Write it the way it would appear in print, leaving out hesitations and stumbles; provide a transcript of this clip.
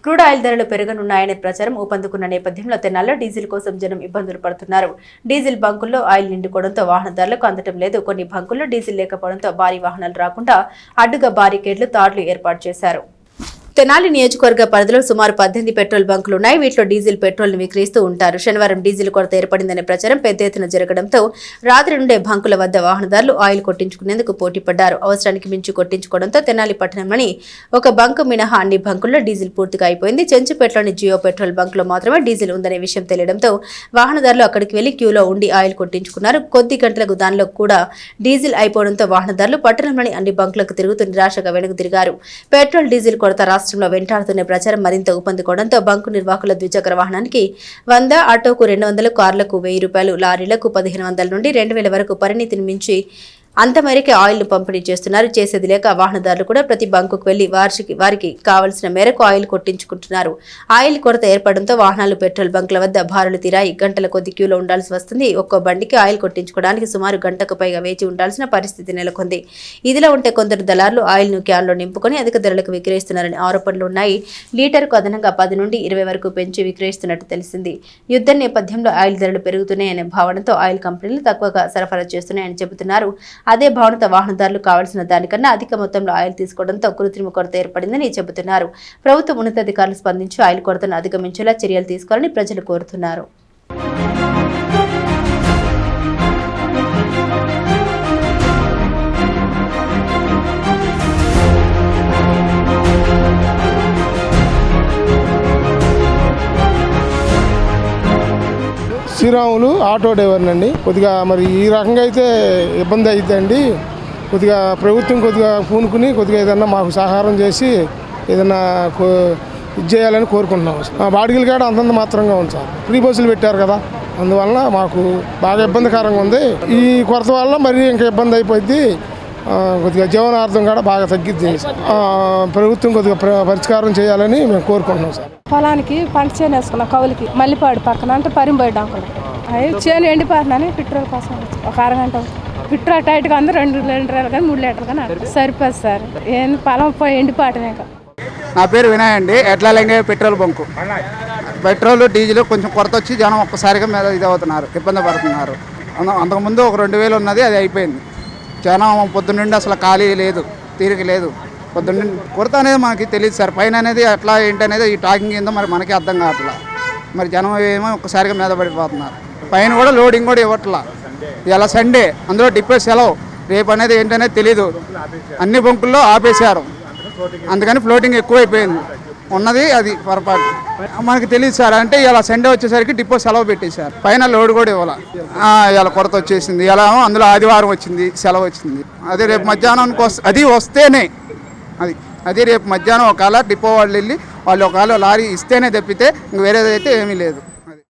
Crude oil ధరలు పెరగనున్నాయనే ప్రచారం ఊపందుకున్న నేపథ్యంలో తెనాలిలో డీజిల్ కోసం జనం ఇబ్బందులు పడుతున్నారు. డీజిల్ బంకుల్లో ఆయిల్ నిండుకోవడంతో వాహనదారులకు అందటం లేదు. కొన్ని బంకుల్లో డీజిల్ లేకపోవడంతో భారీ వాహనాలు రాకుండా అడ్డుగా బారికేడ్లు, తాళ్లు ఏర్పాటు చేశారు. తెనాలి నియోజకవర్గ పరిధిలో సుమారు 18 పెట్రోల్ బంకులు ఉన్నాయి. వీటిలో డీజిల్, పెట్రోల్ ని విక్రయిస్తూ ఉంటారు. శనివారం డీజిల్ కొరత ఏర్పడిందనే ప్రచారం పెద్ద ఎత్తున జరగడంతో రాత్రి నుండే బంకుల వద్ద వాహనదారులు ఆయిల్ కొట్టించుకునేందుకు పోటీపడ్డారు. అవసరానికి మించి కొట్టించుకోవడంతో తెనాలి పట్టణంలోని ఒక బంకు మినహా అన్ని బంకుల్లో డీజిల్ పూర్తిగా అయిపోయింది. చెంచుపేటలోని జియో పెట్రోల్ బంకులో మాత్రమే డీజిల్ ఉందనే విషయం తెలియడంతో వాహనదారులు అక్కడికి వెళ్లి క్యూలో ఉండి ఆయిల్ కొట్టించుకున్నారు. కొద్ది గంటలకు దానిలో కూడా డీజిల్ అయిపోవడంతో వాహనదారులు పట్టణంలోని అన్ని బంకులకు తిరుగుతూ నిరాశగా వెనుక తిరిగారు. పెట్రోల్, డీజిల్ కొరత రాష్ట్రంలో వెంటాడుతున్న ప్రచారం మరింత ఊపందుకోవడంతో బంకు నిర్వాహకుల ద్విచక్ర వాహనానికి 100, ఆటోకు 200, కార్లకు 1000 రూపాయలు, లారీలకు 1500 నుండి 2000 వరకు పరిణితిని మించి అంతమేరకే ఆయిల్ను పంపిణీ చేస్తున్నారు. చేసేది లేక వాహనదారులు కూడా ప్రతి బంకుకు వెళ్లి వారికి కావలసిన మేరకు ఆయిల్ కొట్టించుకుంటున్నారు. ఆయిల్ కొరత ఏర్పడంతో వాహనాలు పెట్రోల్ బంకుల వద్ద బారులు తీరాయి. గంటల కొద్ది క్యూలో ఉండాల్సి వస్తుంది. ఒక్కో బండికి ఆయిల్ కొట్టించుకోవడానికి సుమారు గంటకు పైగా వేచి ఉండాల్సిన పరిస్థితి నెలకొంది. ఇదిలా ఉంటే కొందరు దళారులు ఆయిల్ను క్యాన్లో నింపుకొని అధిక ధరలకు విక్రయిస్తున్నారని ఆరోపణలు ఉన్నాయి. లీటర్కు అదనంగా 10 నుండి 20 వరకు పెంచి విక్రయిస్తున్నట్టు తెలిసింది. యుద్ధ నేపథ్యంలో ఆయిల్ ధరలు పెరుగుతున్నాయనే భావనతో ఆయిల్ కంపెనీలు తక్కువగా సరఫరా చేస్తున్నాయని చెబుతున్నారు. అదే భావనతో వాహనదారులు కావాల్సిన దానికన్నా అధిక మొత్తంలో ఆయిల్ తీసుకోవడంతో కృత్రిమ కొరత ఏర్పడిందని చెబుతున్నారు. ప్రభుత్వ ఉన్నతాధికారులు స్పందించి ఆయిల్ కొరతను అధిగమించేలా చర్యలు తీసుకోవాలని ప్రజలు కోరుతున్నారు. శ్రీరాములు ఆటో డ్రైవర్నండి. కొద్దిగా మరి ఈ రకంగా అయితే ఇబ్బంది అవుతుందండి. కొద్దిగా ప్రభుత్వం కొద్దిగా పూనుకుని కొద్దిగా ఏదన్నా మాకు సహారం చేసి ఏదన్నా ఇది చేయాలని కోరుకుంటున్నాం. బాడిగలు కాడ అంతంత మాత్రంగా ఉంది సార్. ఫ్రీ బస్సులు పెట్టారు కదా, అందువల్ల మాకు బాగా ఇబ్బందికరంగా ఉంది. ఈ కొరత వల్ల మరి ఇంకా ఇబ్బంది అయిపోద్ది. కొద్దిగా జీవనార్థం కూడా బాగా తగ్గిద్ది. ప్రభుత్వం కొద్దిగా పరిష్కారం చేయాలని మేము కోరుకుంటున్నాం సార్. పొలానికి పంట చేను వేసుకున్నాం కౌలుకి, మల్లిపాడు పక్కన అంటే పరిపోయాడు అంకులు. అవి చేను ఎండిపోతున్నాను పెట్రోల్ కోసం ఒక అరగంట పెట్రోల్ టైట్గా అందరూ 2 లీటర్లు కానీ 3 లీటర్లు కానీ సరిపోదు సార్. ఏం పొలం పోయి ఎండిపోవటమే. నా పేరు వినయ్ అండి. ఎడ్లలింగయ్య పెట్రోల్ బంకు. పెట్రోల్, డీజిల్ కొంచెం కొరత వచ్చి జనం ఒక్కసారిగా మీద ఇది అవుతున్నారు, ఇబ్బంది పడుతున్నారు. అంతకుముందు ఒక 2000 ఉన్నది, అది అయిపోయింది. జనం పొద్దున్నుండి అసలు ఖాళీ లేదు, తీరిక లేదు. పొద్దున్నుండి కొరత అనేది మనకి తెలియదు సార్. పైన అనేది ఎట్లా ఏంటి అనేది ఈ టాకింగ్ ఏందో మరి మనకి అర్థం కావట్లా. మరి జనం ఏమో ఒక్కసారిగా మీద పడిపోతున్నారు. పైన కూడా లోడింగ్ కూడా ఇవ్వట్లా. ఇలా సండే, అందులో డిపో సెలవు, రేపు అనేది ఏంటనేది తెలీదు. అన్ని బంకుల్లో ఆపేశారు, అందుకని ఫ్లోటింగ్ ఎక్కువైపోయింది. ఉన్నది అది పొరపాటు మనకి తెలియదు సార్. అంటే ఇలా సండే వచ్చేసరికి డిపో సెలవు పెట్టేశారు, పైన లోడ్ కూడా ఇవ్వాలి. ఇలా కొరత వచ్చేసింది. ఇలా అందులో ఆదివారం వచ్చింది, సెలవు వచ్చింది. అదే రేపు మధ్యాహ్నానికి అది వస్తేనే అది రేపు మధ్యాహ్నం ఒకవేళ డిపో వాళ్ళు వెళ్ళి వాళ్ళు ఒకవేళ లారీ ఇస్తేనే తప్పితే ఇంక వేరేదైతే ఏమీ లేదు.